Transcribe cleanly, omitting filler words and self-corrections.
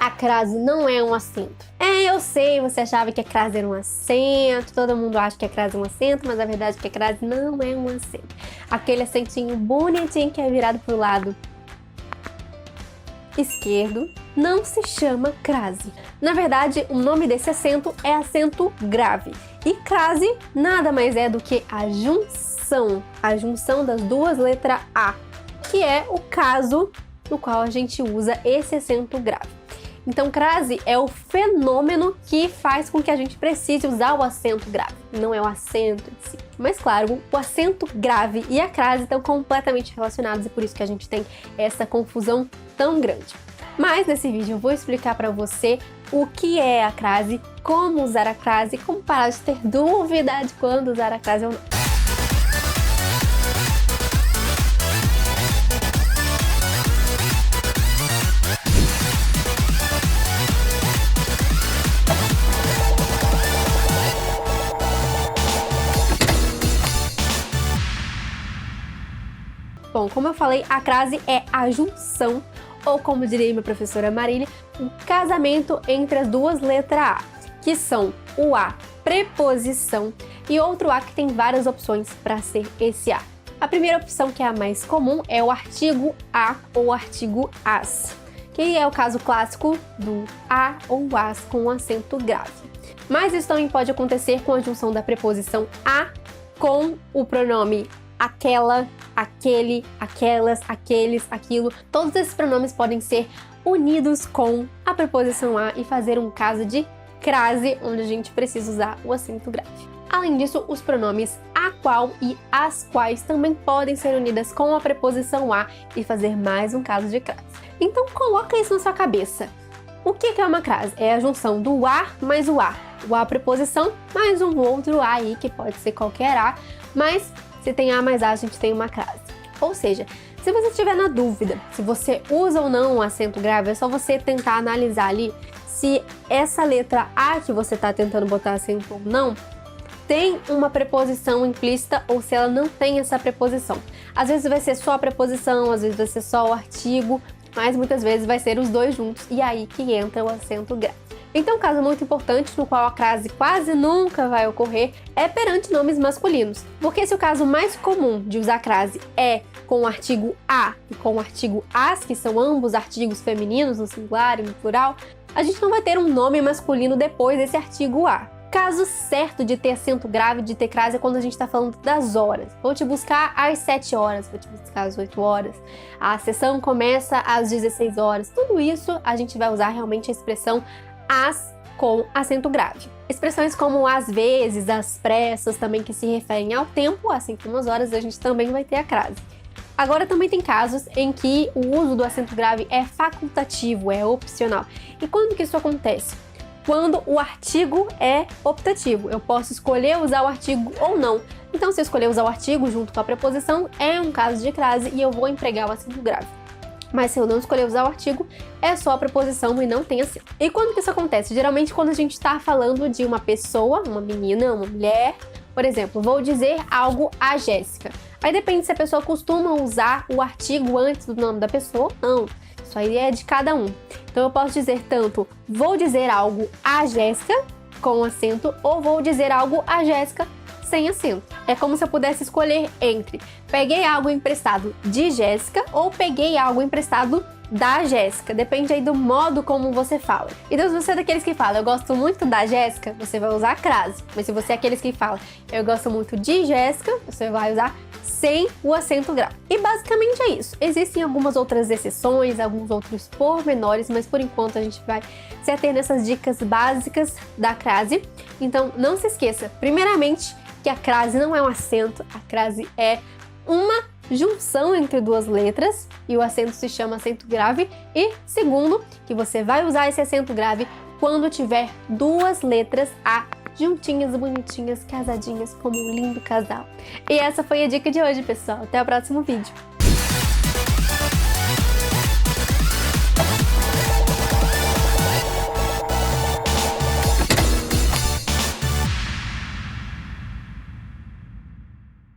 a crase não é um acento. Eu sei, você achava que a crase era um acento, todo mundo acha que a crase é um acento, mas a verdade é que a crase não é um acento. Aquele acentinho bonitinho que é virado pro lado esquerdo não se chama crase. Na verdade, o nome desse acento é acento grave. E crase nada mais é do que a junção das duas letras A, que é o caso no qual a gente usa esse acento grave. Então, crase é o fenômeno que faz com que a gente precise usar o acento grave, não é o acento em si. Mas claro, o acento grave e a crase estão completamente relacionados e por isso que a gente tem essa confusão tão grande. Mas nesse vídeo eu vou explicar para você o que é a crase, como usar a crase e como parar de ter dúvida de quando usar a crase ou não. Bom, como eu falei, a crase é a junção, ou como diria minha professora Marília, um casamento entre as duas letras A, que são o A preposição e outro A que tem várias opções para ser esse A. A primeira opção, que é a mais comum, é o artigo a ou artigo as, que é o caso clássico do a ou as com acento grave. Mas isso também pode acontecer com a junção da preposição a com o pronome aquela, aquele, aquelas, aqueles, aquilo. Todos esses pronomes podem ser unidos com a preposição a e fazer um caso de crase, onde a gente precisa usar o acento grave. Além disso, os pronomes a qual e as quais também podem ser unidas com a preposição a e fazer mais um caso de crase. Então coloca isso na sua cabeça. O que é uma crase? É a junção do a mais o a preposição mais um outro a aí, que pode ser qualquer a, mas se tem A mais A, a gente tem uma crase. Ou seja, se você estiver na dúvida se você usa ou não um acento grave, é só você tentar analisar ali se essa letra A que você está tentando botar acento ou não tem uma preposição implícita ou se ela não tem essa preposição. Às vezes vai ser só a preposição, às vezes vai ser só o artigo, mas muitas vezes vai ser os dois juntos e aí que entra o acento grave. Então, um caso muito importante no qual a crase quase nunca vai ocorrer é perante nomes masculinos, porque se o caso mais comum de usar crase é com o artigo a e com o artigo as, que são ambos artigos femininos no singular e no plural, a gente não vai ter um nome masculino depois desse artigo a. Caso certo de ter acento grave, de ter crase, é quando a gente está falando das horas. Vou te buscar às 7 horas, vou te buscar às 8 horas, a sessão começa às 16 horas. Tudo isso a gente vai usar realmente a expressão as com acento grave. Expressões como às vezes, às pressas, também que se referem ao tempo, assim como as horas, a gente também vai ter a crase. Agora também tem casos em que o uso do acento grave é facultativo, é opcional. E quando que isso acontece? Quando o artigo é optativo. Eu posso escolher usar o artigo ou não. Então, se eu escolher usar o artigo junto com a preposição, é um caso de crase e eu vou empregar o acento grave. Mas se eu não escolher usar o artigo, é só a preposição e não tem acento. E quando que isso acontece? Geralmente quando a gente está falando de uma pessoa, uma menina, uma mulher. Por exemplo, vou dizer algo a Jéssica. Aí depende se a pessoa costuma usar o artigo antes do nome da pessoa ou não. Isso aí é de cada um. Então eu posso dizer tanto vou dizer algo a Jéssica com acento ou vou dizer algo a Jéssica sem acento. É como se eu pudesse escolher entre peguei algo emprestado de Jéssica ou peguei algo emprestado da Jéssica. Depende aí do modo como você fala. Então, se você é daqueles que fala eu gosto muito da Jéssica, você vai usar a crase. Mas se você é aqueles que fala eu gosto muito de Jéssica, você vai usar sem o acento grave. E basicamente é isso. Existem algumas outras exceções, alguns outros pormenores, mas por enquanto a gente vai se ater nessas dicas básicas da crase. Então, não se esqueça, primeiramente, que a crase não é um acento, a crase é uma junção entre duas letras e o acento se chama acento grave. E segundo, que você vai usar esse acento grave quando tiver duas letras A juntinhas, bonitinhas, casadinhas, como um lindo casal. E essa foi a dica de hoje, pessoal. Até o próximo vídeo.